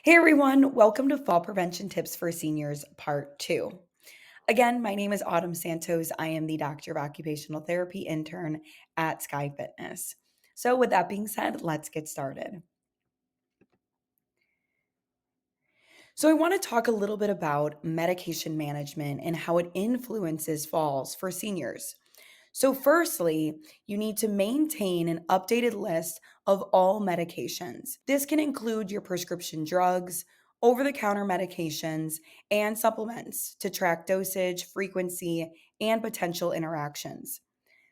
Hey everyone, welcome to Fall Prevention Tips for Seniors Part 2. Again, my name is Autumn Santos. I am the Doctor of Occupational Therapy intern at Sky Fitness. So, with that being said, let's get started. So, I want to talk a little bit about medication management and how it influences falls for seniors. So, firstly, you need to maintain an updated list of all medications. This can include your prescription drugs, over the counter medications, and supplements to track dosage, frequency, and potential interactions.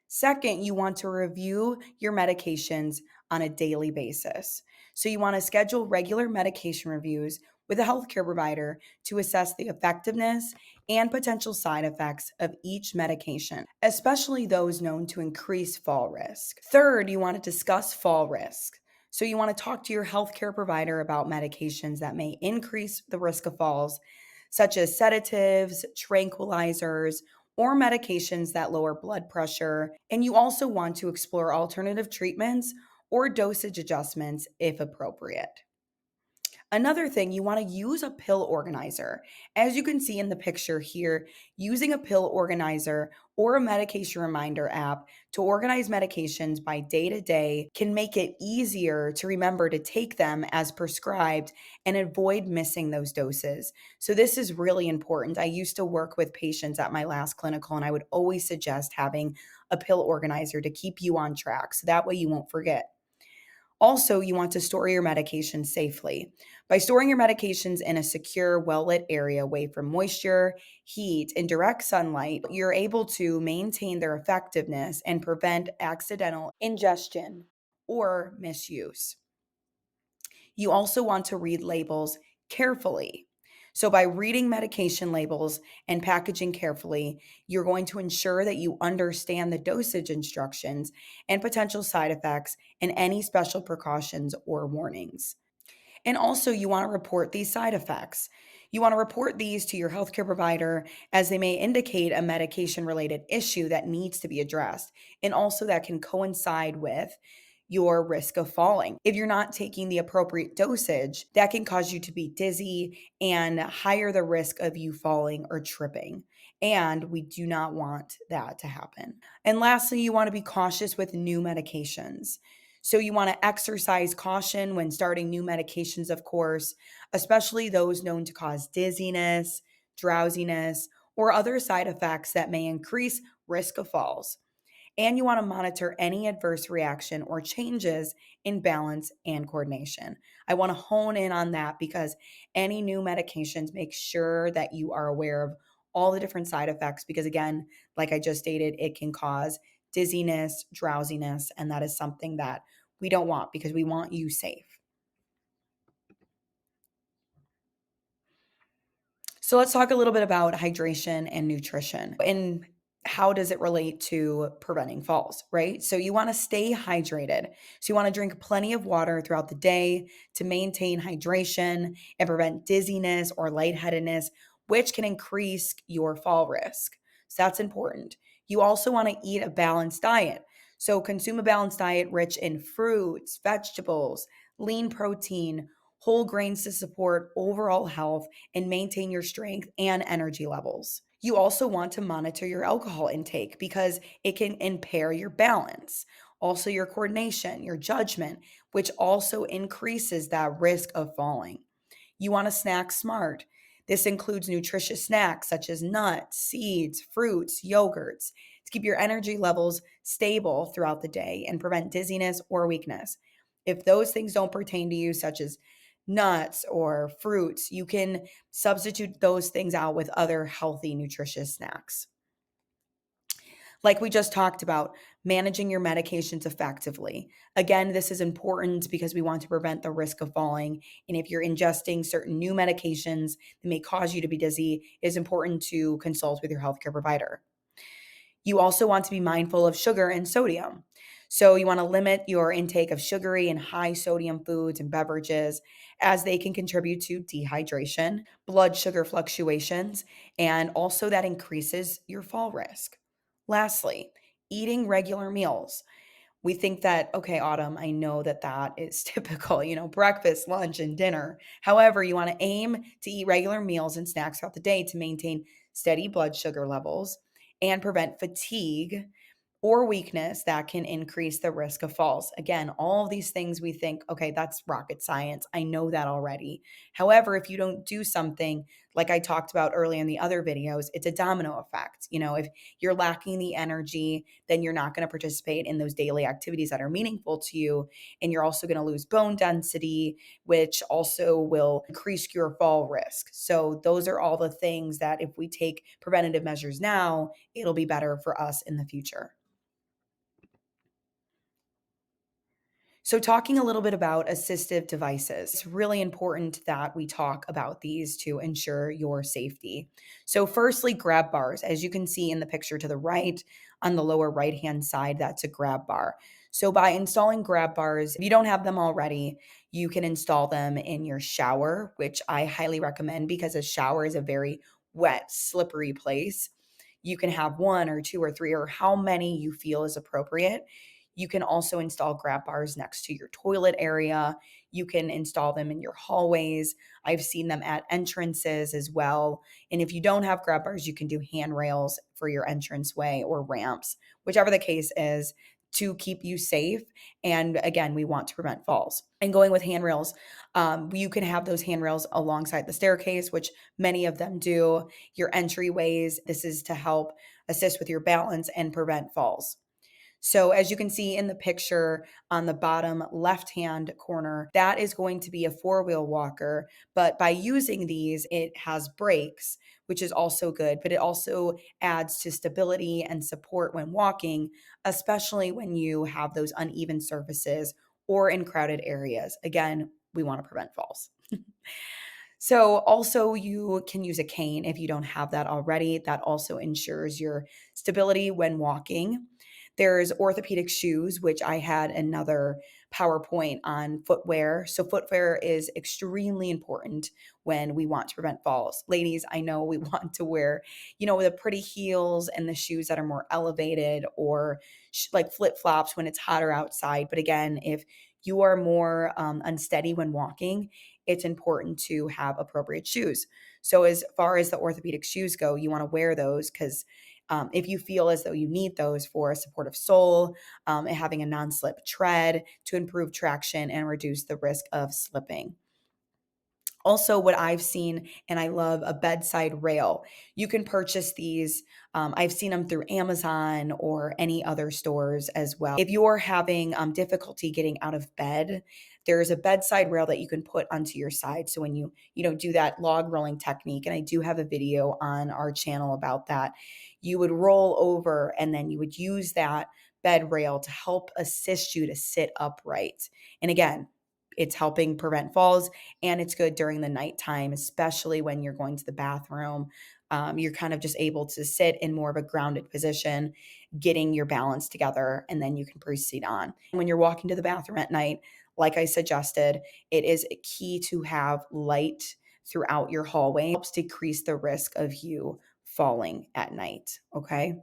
Second, you want to review your medications on a daily basis. So, you want to schedule regular medication reviews with a healthcare provider to assess the effectiveness and potential side effects of each medication, especially those known to increase fall risk. Third, you want to discuss fall risk. So, you want to talk to your healthcare provider about medications that may increase the risk of falls, such as sedatives, tranquilizers, or medications that lower blood pressure. And you also want to explore alternative treatments or dosage adjustments if appropriate. Another thing, you want to use a pill organizer. As you can see in the picture here, using a pill organizer or a medication reminder app to organize medications by day to day can make it easier to remember to take them as prescribed and avoid missing those doses. So, this is really important. I used to work with patients at my last clinical, and I would always suggest having a pill organizer to keep you on track so that way you won't forget. Also, you want to store your medications safely. By storing your medications in a secure, well lit area away from moisture, heat, and direct sunlight, you're able to maintain their effectiveness and prevent accidental ingestion or misuse. You also want to read labels carefully. So, by reading medication labels and packaging carefully, you're going to ensure that you understand the dosage instructions and potential side effects and any special precautions or warnings. And also, you want to report these side effects. You want to report these to your healthcare provider as they may indicate a medication related issue that needs to be addressed, and also that can coincide with your risk of falling. If you're not taking the appropriate dosage, that can cause you to be dizzy and higher the risk of you falling or tripping. And we do not want that to happen. And lastly, you want to be cautious with new medications. So, you want to exercise caution when starting new medications, of course, especially those known to cause dizziness, drowsiness, or other side effects that may increase risk of falls. And you want to monitor any adverse reaction or changes in balance and coordination. I want to hone in on that because any new medications, make sure that you are aware of all the different side effects because, again, like I just stated, it can cause dizziness, drowsiness, and that is something that we don't want because we want you safe. So let's talk a little bit about hydration and nutrition and how does it relate to preventing falls, right? So you want to stay hydrated. So you want to drink plenty of water throughout the day to maintain hydration and prevent dizziness or lightheadedness, which can increase your fall risk. So that's important. You also want to eat a balanced diet. So consume a balanced diet rich in fruits, vegetables, lean protein, whole grains to support overall health and maintain your strength and energy levels. You also want to monitor your alcohol intake because it can impair your balance, also your coordination, your judgment, which also increases that risk of falling. You want to snack smart. This includes nutritious snacks such as nuts, seeds, fruits, yogurts to keep your energy levels stable throughout the day and prevent dizziness or weakness. If those things don't pertain to you, such as nuts or fruits, you can substitute those things out with other healthy, nutritious snacks. Like we just talked about, managing your medications effectively. Again, this is important because we want to prevent the risk of falling. And if you're ingesting certain new medications that may cause you to be dizzy, it is important to consult with your healthcare provider. You also want to be mindful of sugar and sodium. So, you want to limit your intake of sugary and high sodium foods and beverages as they can contribute to dehydration, blood sugar fluctuations, and also that increases your fall risk. Lastly, eating regular meals. We think that, okay, Autumn, I know that that is typical, breakfast, lunch, and dinner. However, you want to aim to eat regular meals and snacks throughout the day to maintain steady blood sugar levels and prevent fatigue or weakness that can increase the risk of falls. Again, all of these things we think, okay, that's rocket science. I know that already. However, if you don't do something like I talked about earlier in the other videos, it's a domino effect. If you're lacking the energy, then you're not going to participate in those daily activities that are meaningful to you. And you're also going to lose bone density, which also will increase your fall risk. So, those are all the things that if we take preventative measures now, it'll be better for us in the future. So, talking a little bit about assistive devices, it's really important that we talk about these to ensure your safety. So, firstly, grab bars. As you can see in the picture to the right, on the lower right hand side, that's a grab bar. So, by installing grab bars, if you don't have them already, you can install them in your shower, which I highly recommend because a shower is a very wet, slippery place. You can have one or two or three or how many you feel is appropriate. You can also install grab bars next to your toilet area. You can install them in your hallways. I've seen them at entrances as well. And if you don't have grab bars, you can do handrails for your entranceway or ramps, whichever the case is, to keep you safe. And again, we want to prevent falls. And going with handrails, you can have those handrails alongside the staircase, which many of them do, your entryways. This is to help assist with your balance and prevent falls. So as you can see in the picture on the bottom left-hand corner, that is going to be a four-wheel walker. But by using these, it has brakes, which is also good, but it also adds to stability and support when walking, especially when you have those uneven surfaces or in crowded areas. Again, we want to prevent falls. So, also, you can use a cane if you don't have that already. That also ensures your stability when walking. There's orthopedic shoes, which I had another PowerPoint on footwear. So, footwear is extremely important when we want to prevent falls. Ladies, I know we want to wear, the pretty heels and the shoes that are more elevated or like flip flops when it's hotter outside. But again, if you are more unsteady when walking, it's important to have appropriate shoes. So, as far as the orthopedic shoes go, you want to wear those because if you feel as though you need those for a supportive sole, and having a non slip tread to improve traction and reduce the risk of slipping. Also, what I've seen, and I love a bedside rail. You can purchase these. I've seen them through Amazon or any other stores as well. If you're having difficulty getting out of bed, there's a bedside rail that you can put onto your side. So when you do that log rolling technique, and I do have a video on our channel about that, you would roll over and then you would use that bed rail to help assist you to sit upright. And again, it's helping prevent falls and it's good during the nighttime, especially when you're going to the bathroom. You're kind of just able to sit in more of a grounded position, getting your balance together, and then you can proceed on. When you're walking to the bathroom at night, like I suggested, it is key to have light throughout your hallway. It helps decrease the risk of you falling at night. Okay.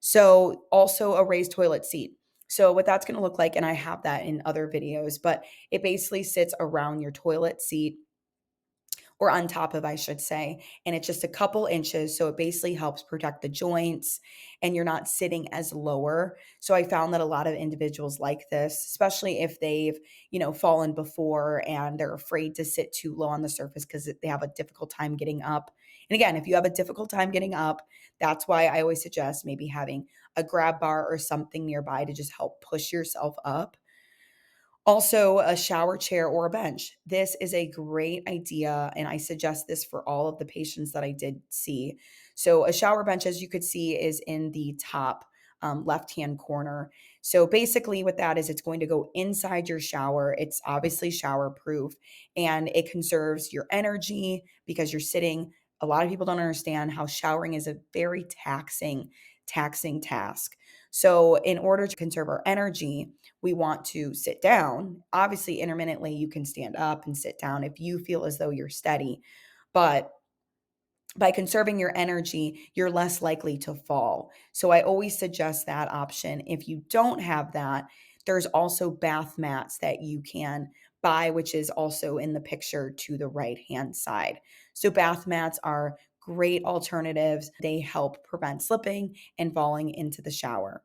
So, also a raised toilet seat. So, what that's going to look like, and I have that in other videos, but it basically sits around your toilet seat or on top of, I should say. And it's just a couple inches. So it basically helps protect the joints and you're not sitting as lower. So I found that a lot of individuals like this, especially if they've, fallen before and they're afraid to sit too low on the surface because they have a difficult time getting up. And again, if you have a difficult time getting up, that's why I always suggest maybe having a grab bar or something nearby to just help push yourself up. Also, a shower chair or a bench. This is a great idea, and I suggest this for all of the patients that I did see. So, a shower bench, as you could see, is in the top left hand corner. So, basically, what that is, it's going to go inside your shower. It's obviously shower proof and it conserves your energy because you're sitting. A lot of people don't understand how showering is a very taxing task. So, in order to conserve our energy, we want to sit down. Obviously, intermittently, you can stand up and sit down if you feel as though you're steady. But by conserving your energy, you're less likely to fall. So I always suggest that option. If you don't have that, There's also bath mats that you can buy, which is also in the picture to the right hand side. So, bath mats are great alternatives. They help prevent slipping and falling into the shower.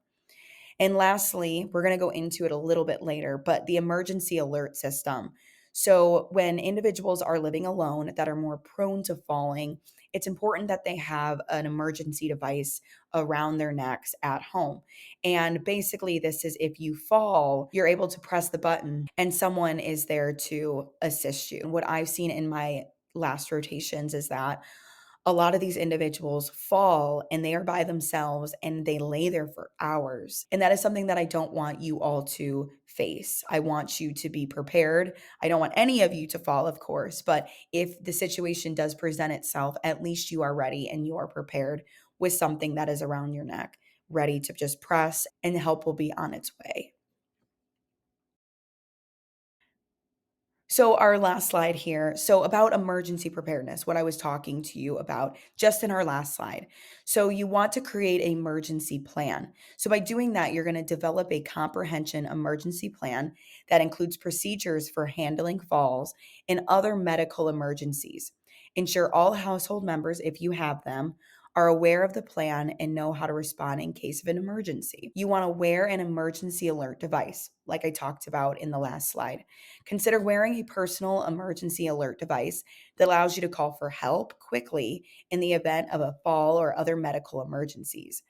And lastly, we're going to go into it a little bit later, but the emergency alert system. So, when individuals are living alone that are more prone to falling, it's important that they have an emergency device around their necks at home. And basically, this is if you fall, you're able to press the button and someone is there to assist you. What I've seen in my last rotations is that a lot of these individuals fall and they are by themselves and they lay there for hours. And that is something that I don't want you all to face. I want you to be prepared. I don't want any of you to fall, of course, but if the situation does present itself, at least you are ready and you are prepared with something that is around your neck, ready to just press, and help will be on its way. So, our last slide here. So, about emergency preparedness, what I was talking to you about just in our last slide. So, you want to create an emergency plan. So, by doing that, you're going to develop a comprehension emergency plan that includes procedures for handling falls and other medical emergencies. Ensure all household members, if you have them, are aware of the plan and know how to respond in case of an emergency. You want to wear an emergency alert device, like I talked about in the last slide. Consider wearing a personal emergency alert device that allows you to call for help quickly in the event of a fall or other medical emergencies.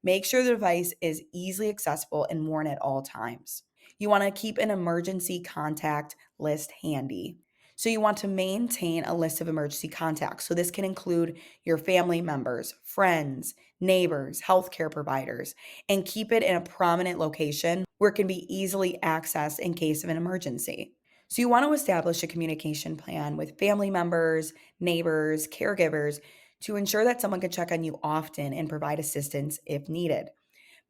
Make sure the device is easily accessible and worn at all times. You want to keep an emergency contact list handy. So, you want to maintain a list of emergency contacts. So, this can include your family members, friends, neighbors, healthcare providers, and keep it in a prominent location where it can be easily accessed in case of an emergency. So, you want to establish a communication plan with family members, neighbors, caregivers to ensure that someone can check on you often and provide assistance if needed.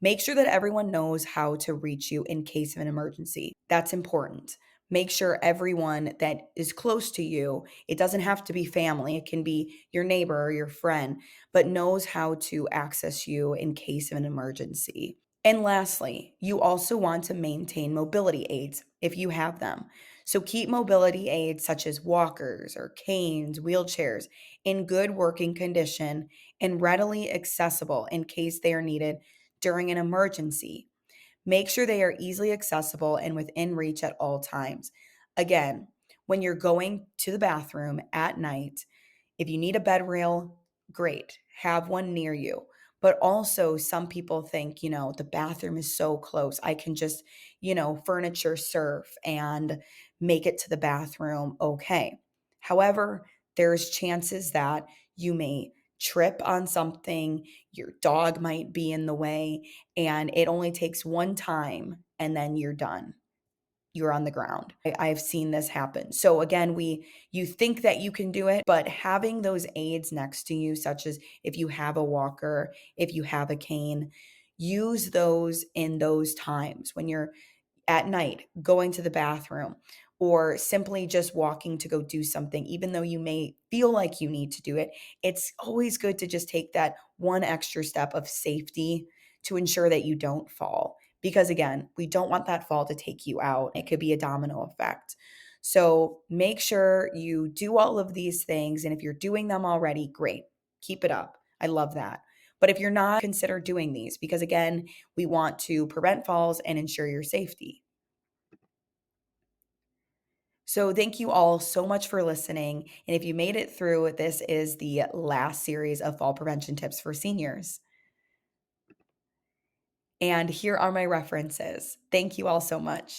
Make sure that everyone knows how to reach you in case of an emergency. That's important. Make sure everyone that is close to you, it doesn't have to be family, it can be your neighbor or your friend, but knows how to access you in case of an emergency. And lastly, you also want to maintain mobility aids if you have them. So keep mobility aids such as walkers or canes, wheelchairs in good working condition and readily accessible in case they are needed during an emergency. Make sure they are easily accessible and within reach at all times. Again, when you're going to the bathroom at night, if you need a bed rail, great, have one near you. But also, some people think, the bathroom is so close. I can just, furniture surf and make it to the bathroom okay. However, there's chances that you may trip on something, your dog might be in the way, and it only takes one time and then you're done, you're on the ground. I've seen this happen. So again, you think that you can do it, but having those aids next to you, such as if you have a walker, if you have a cane, use those in those times when you're at night going to the bathroom or simply just walking to go do something, even though you may feel like you need to do it. It's always good to just take that one extra step of safety to ensure that you don't fall. Because again, we don't want that fall to take you out. It could be a domino effect. So make sure you do all of these things. And if you're doing them already, great. Keep it up. I love that. But if you're not, consider doing these because, again, we want to prevent falls and ensure your safety. So, thank you all so much for listening. And if you made it through, this is the last series of fall prevention tips for seniors. And here are my references. Thank you all so much.